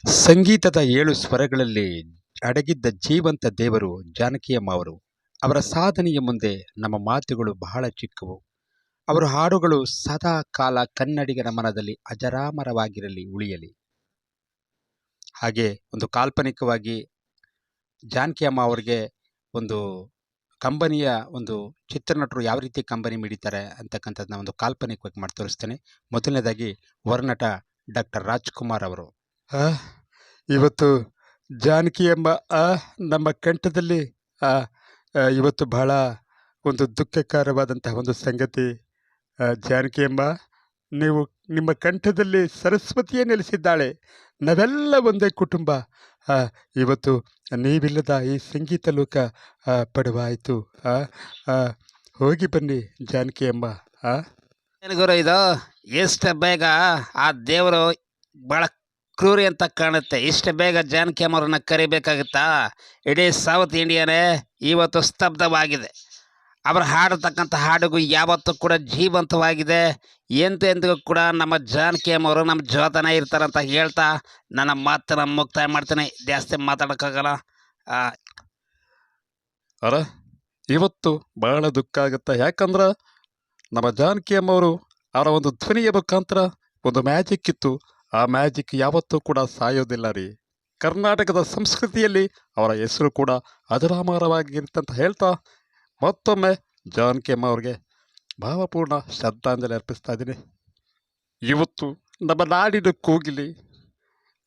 ಸಂಗೀತದ 7 ಸ್ವರಗಳಲ್ಲಿ ಅಡಗಿದ್ದ ಜೀವಂತ ದೇವರು ಜಾನಕಿಯಮ್ಮ ಅವರು. ಅವರ ಸಾಧನೆಯ ಮುಂದೆ ನಮ್ಮ ಮಾತುಗಳು ಬಹಳ ಚಿಕ್ಕವು. ಅವರ ಹಾಡುಗಳು ಸದಾ ಕಾಲ ಕನ್ನಡಿಗರ ಮನದಲ್ಲಿ ಅಜರಾಮರವಾಗಿರಲಿ, ಉಳಿಯಲಿ. ಹಾಗೆ ಒಂದು ಕಾಲ್ಪನಿಕವಾಗಿ ಜಾನಕಿಯಮ್ಮ ಅವರಿಗೆ ಒಂದು ಕಂಬನಿಯ ಒಂದು ಚಿತ್ರನಟರು ಯಾವ ರೀತಿ ಕಂಬನಿ ಮಿಡಿತಾರೆ ಅಂತಕ್ಕಂಥದ್ದನ್ನ ಒಂದು ಕಾಲ್ಪನಿಕವಾಗಿ ಮಾಡಿ ತೋರಿಸ್ತೇನೆ. ಮೊದಲನೇದಾಗಿ ವರ್ನಟ ಡಾಕ್ಟರ್ ರಾಜ್ಕುಮಾರ್ ಅವರು. ಇವತ್ತು ಜಾನಕಿಯಮ್ಮ ನಮ್ಮ ಕಂಠದಲ್ಲಿ ಇವತ್ತು ಬಹಳ ಒಂದು ದುಃಖಕರವಾದಂತಹ ಒಂದು ಸಂಗತಿ. ಜಾನಕಿಯಮ್ಮ, ನೀವು ನಿಮ್ಮ ಕಂಠದಲ್ಲಿ ಸರಸ್ವತಿಯೇ ನೆಲೆಸಿದ್ದಾಳೆ. ನಾವೆಲ್ಲ ಒಂದೇ ಕುಟುಂಬ. ಇವತ್ತು ನೀವಿಲ್ಲದ ಈ ಸಂಗೀತ ಲೋಕ ಪಡವಾಯಿತು. ಹೋಗಿ ಬನ್ನಿ ಜಾನಕಿಯಮ್ಮ. ಗುರು, ಇದು ಎಷ್ಟು ಬೇಗ ಆ ದೇವರು ಭಾಳ ಕ್ರೂರಿ ಅಂತ ಕಾಣುತ್ತೆ. ಇಷ್ಟು ಬೇಗ ಜಾನಕಿಯಮ್ಮ ಅವ್ರನ್ನ ಕರಿಬೇಕಾಗುತ್ತಾ? ಇಡೀ ಸೌತ್ ಇಂಡಿಯಾನೇ ಇವತ್ತು ಸ್ತಬ್ಧವಾಗಿದೆ. ಅವರು ಹಾಡತಕ್ಕಂಥ ಹಾಡುಗೂ ಯಾವತ್ತೂ ಕೂಡ ಜೀವಂತವಾಗಿದೆ. ಎಂದೆಂದಿಗೂ ಕೂಡ ನಮ್ಮ ಜಾನಕಿಯಮ್ಮ ಅವರು ನಮ್ಮ ಜೊತೆನೇ ಇರ್ತಾರಂತ ಹೇಳ್ತಾ ನನ್ನ ಮಾತನ್ನ ಮುಕ್ತಾಯ ಮಾಡ್ತೇನೆ. ಜಾಸ್ತಿ ಮಾತಾಡೋಕ್ಕಾಗಲ್ಲ. ಇವತ್ತು ಬಹಳ ದುಃಖ ಆಗುತ್ತೆ. ಯಾಕಂದ್ರೆ ನಮ್ಮ ಜಾನಕಿಯಮ್ಮ ಅವರು ಅವರ ಒಂದು ಧ್ವನಿಯ ಮುಖಾಂತರ ಒಂದು ಮ್ಯಾಜಿಕ್ ಇತ್ತು. ಆ ಮ್ಯಾಜಿಕ್ ಯಾವತ್ತೂ ಕೂಡ ಸಾಯೋದಿಲ್ಲ ರೀ. ಕರ್ನಾಟಕದ ಸಂಸ್ಕೃತಿಯಲ್ಲಿ ಅವರ ಹೆಸರು ಕೂಡ ಅಜರಾಮರವಾಗಿರುತ್ತಂತ ಹೇಳ್ತಾ ಮತ್ತೊಮ್ಮೆ ಜಾನಕಿಯಮ್ಮ ಅವ್ರಿಗೆ ಭಾವಪೂರ್ಣ ಶ್ರದ್ಧಾಂಜಲಿ ಅರ್ಪಿಸ್ತಾ ಇದ್ದೀನಿ. ಇವತ್ತು ನಮ್ಮ ನಾಡಿನ ಕೋಗಿಲೆ,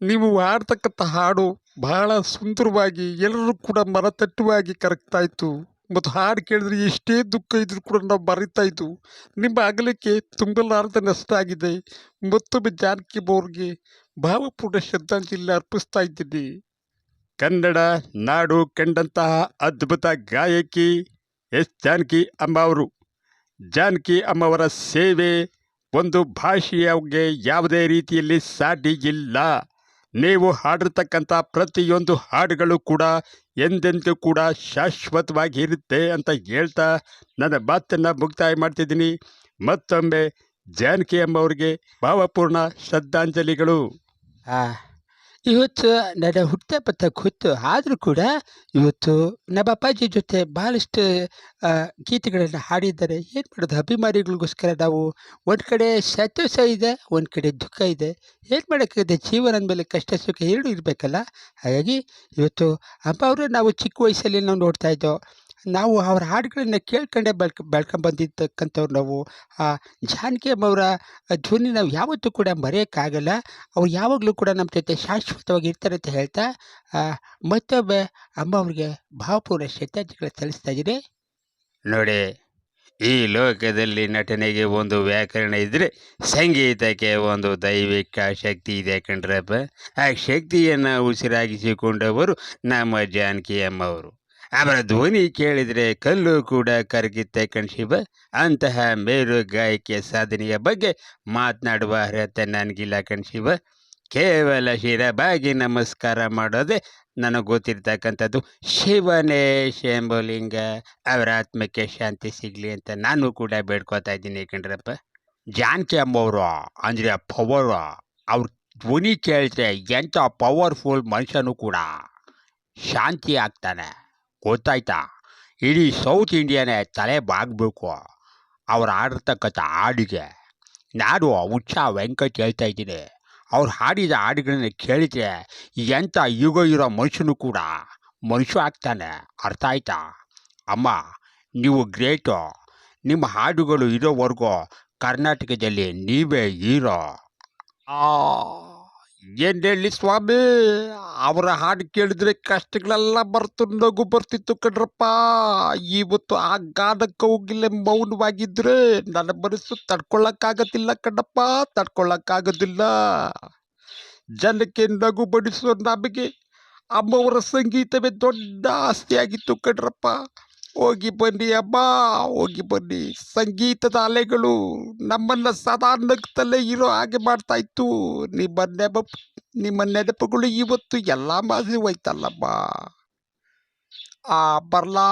ನೀವು ಹಾಡ್ತಕ್ಕಂಥ ಹಾಡು ಬಹಳ ಸುಂದರವಾಗಿ ಎಲ್ಲರೂ ಕೂಡ ಮನತಟ್ಟುವಾಗಿ ಕರಗ್ತಾ ಇತ್ತು. ಮತ್ತು ಹಾಡು ಕೇಳಿದ್ರೆ ಎಷ್ಟೇ ದುಃಖ ಇದ್ರೂ ಕೂಡ ನಾವು ಮರಿತಾ ಇದ್ದು. ನಿಮ್ಮ ಅಗಲಿಕೆ ತುಂಬಲಾರದ ನಷ್ಟ ಆಗಿದೆ. ಮತ್ತೊಮ್ಮೆ ಜಾನಕಿಯಮ್ಮ ಅವ್ರಿಗೆ ಭಾವಪೂರ್ಣ ಶ್ರದ್ಧಾಂಜಲಿ ಅರ್ಪಿಸ್ತಾ ಇದ್ದೀನಿ. ಕನ್ನಡ ನಾಡು ಕಂಡಂತಹ ಅದ್ಭುತ ಗಾಯಕಿ ಎಸ್ ಜಾನಕಿ ಅಮ್ಮ ಅವರು. ಜಾನಕಿ ಅಮ್ಮವರ ಸೇವೆ ಒಂದು ಭಾಷೆಯವ್ಗೆ ಯಾವುದೇ ರೀತಿಯಲ್ಲಿ ಸಾಟಿ ಇಲ್ಲ. ನೀವು ಹಾಡಿರ್ತಕ್ಕಂಥ ಪ್ರತಿಯೊಂದು ಹಾಡುಗಳು ಕೂಡ ಎಂದೆಂದೂ ಕೂಡ ಶಾಶ್ವತವಾಗಿ ಇರುತ್ತೆ ಅಂತ ಹೇಳ್ತಾ ನನ್ನ ಮಾತನ್ನು ಮುಕ್ತಾಯ ಮಾಡ್ತಿದ್ದೀನಿ. ಮತ್ತೊಮ್ಮೆ ಜಾನಕಿಯಮ್ಮ ಅವರಿಗೆ ಭಾವಪೂರ್ಣ ಶ್ರದ್ಧಾಂಜಲಿಗಳು. ಇವತ್ತು ನನ್ನ ಹುಟ್ಟುಹಬ್ಬ ಗೊತ್ತು, ಆದರೂ ಕೂಡ ಇವತ್ತು ನಮ್ಮ ಅಪ್ಪಾಜಿ ಜೊತೆ ಭಾಳಷ್ಟು ಗೀತೆಗಳನ್ನು ಹಾಡಿದ್ದಾರೆ. ಏನು ಮಾಡೋದು, ಅಭಿಮಾನಿಗಳಿಗೋಸ್ಕರ ನಾವು ಒಂದು ಕಡೆ ಸಂತೋಷ ಇದೆ, ಒಂದು ಕಡೆ ದುಃಖ ಇದೆ. ಏನು ಮಾಡೋಕ್ಕಾಗಿದೆ, ಜೀವನ ಅಂದಮೇಲೆ ಕಷ್ಟ ಸುಖ ಎರಡೂ ಇರಬೇಕಲ್ಲ. ಹಾಗಾಗಿ ಇವತ್ತು ಅಮ್ಮ ಅವರು ನಾವು ಚಿಕ್ಕ ವಯಸ್ಸಲ್ಲಿ ನಾವು ನೋಡ್ತಾ ಇದ್ದೋ, ನಾವು ಅವ್ರ ಹಾಡುಗಳನ್ನ ಕೇಳ್ಕೊಂಡೇ ಬೆಳ್ಕೊಂಬಂದಿರ್ತಕ್ಕಂಥವ್ರು ನಾವು. ಜಾನಕಿಯಮ್ಮ ಅವರ ಧ್ವನಿ ನಾವು ಯಾವತ್ತೂ ಕೂಡ ಮರೆಯೋಕ್ಕಾಗಲ್ಲ. ಅವ್ರು ಯಾವಾಗಲೂ ಕೂಡ ನಮ್ಮ ಜೊತೆ ಶಾಶ್ವತವಾಗಿ ಇರ್ತಾರೆ ಅಂತ ಹೇಳ್ತಾ ಮತ್ತೊಮ್ಮೆ ಅಮ್ಮ ಅವ್ರಿಗೆ ಭಾವಪೂರ್ಣ ಶ್ರದ್ಧಾಂಜಲಿಗಳು ಸಲ್ಲಿಸ್ತಾ ಇದ್ದೀನಿ. ನೋಡಿ, ಈ ಲೋಕದಲ್ಲಿ ನಟನೆಗೆ ಒಂದು ವ್ಯಾಕರಣ ಇದ್ದರೆ ಸಂಗೀತಕ್ಕೆ ಒಂದು ದೈವಿಕ ಶಕ್ತಿ ಇದೆ ಕಣ್ರಪ್ಪ. ಆ ಶಕ್ತಿಯನ್ನು ಉಸಿರಾಗಿಸಿಕೊಂಡವರು ನಮ್ಮ ಜಾನಕಿಯಮ್ಮ ಅವರು. ಅವರ ಧ್ವನಿ ಕೇಳಿದರೆ ಕಲ್ಲು ಕೂಡ ಕರಗುತ್ತೆ ಕಣ್ಶಿವ. ಅಂತಹ ಮೇರು ಗಾಯಕಿಯ ಸಾಧನೆಯ ಬಗ್ಗೆ ಮಾತನಾಡುವ ಅರ್ಹತೆ ನನಗಿಲ್ಲ ಕಣ್ಶಿವ. ಕೇವಲ ಶಿರಬಾಗಿ ನಮಸ್ಕಾರ ಮಾಡೋದೇ ನನಗೆ ಗೊತ್ತಿರ್ತಕ್ಕಂಥದ್ದು. ಶಿವನೇ ಶಂಭುಲಿಂಗ, ಅವರ ಆತ್ಮಕ್ಕೆ ಶಾಂತಿ ಸಿಗಲಿ ಅಂತ ನಾನು ಕೂಡ ಬೇಡ್ಕೋತಾ ಇದ್ದೀನಿ ಕಣ್ರಪ್ಪ. ಜಾನಕಿಯಮ್ಮ ಅವರು ಅಂದರೆ ಪವರ್, ಅವ್ರ ಧ್ವನಿ ಕೇಳಿದ್ರೆ ಎಂಥ ಪವರ್ಫುಲ್ ಮನುಷ್ಯನೂ ಕೂಡ ಶಾಂತಿ ಆಗ್ತಾನೆ, ಗೊತ್ತಾಯ್ತಾ? ಇಡೀ ಸೌತ್ ಇಂಡಿಯಾನೇ ತಲೆ ಬಾಗಬೇಕು ಅವ್ರು ಆಡಿರ್ತಕ್ಕಂಥ ಹಾಡಿಗೆ. ನಾನು ಹುಚ್ಚ ವೆಂಕಟ್ ಹೇಳ್ತಾ ಇದ್ದೀನಿ. ಅವ್ರು ಹಾಡಿದ ಹಾಡುಗಳನ್ನ ಕೇಳಿದ್ರೆ ಎಂಥ ಯುಗ ಇರೋ ಮನುಷ್ಯನೂ ಕೂಡ ಮನುಷ್ಯ ಆಗ್ತಾನೆ, ಅರ್ಥ ಆಯ್ತಾ? ಅಮ್ಮ, ನೀವು ಗ್ರೇಟು. ನಿಮ್ಮ ಹಾಡುಗಳು ಇರೋವರೆಗೂ ಕರ್ನಾಟಕದಲ್ಲಿ ನೀವೇ ಹೀರೋ. ಏನು ಹೇಳಿ ಸ್ವಾಮಿ, ಅವರ ಹಾಡು ಕೇಳಿದ್ರೆ ಕಷ್ಟಗಳೆಲ್ಲ ಬರ್ತು, ನಗು ಬರ್ತಿತ್ತು ಕಣ್ರಪ್ಪ. ಇವತ್ತು ಆ ಗಾನಕ್ಕೆ ಹೋಗಿಲ್ಲ ಮೌನವಾಗಿದ್ರೆ ನನ್ನ ಮನಸ್ಸು ತಡ್ಕೊಳ್ಳೋಕ್ಕಾಗೋದಿಲ್ಲ ಕಣ್ಣಪ್ಪ, ತಡ್ಕೊಳ್ಳೋಕ್ಕಾಗೋದಿಲ್ಲ. ಜನಕ್ಕೆ ನಗು ಬಡಿಸೋ ನಮಗೆ ಅಮ್ಮವರ ಸಂಗೀತವೇ ದೊಡ್ಡ ಆಸ್ತಿಯಾಗಿತ್ತು ಕಣ್ರಪ್ಪ. ಹೋಗಿ ಬನ್ನಿ ಅಮ್ಮ, ಹೋಗಿ ಬನ್ನಿ. ಸಂಗೀತದ ಅಲೆಗಳು ನಮ್ಮನ್ನು ಸದಾ ನಗ್ತಲೇ ಇರೋ ಹಾಗೆ ಮಾಡ್ತಾ ಇತ್ತು. ನಿಮ್ಮ ನೆನಪುಗಳು ಇವತ್ತು ಎಲ್ಲ ಮಾಸಿ ಹೋಯ್ತಲ್ಲಮ್ಮ. ಬರ್ಲಾ.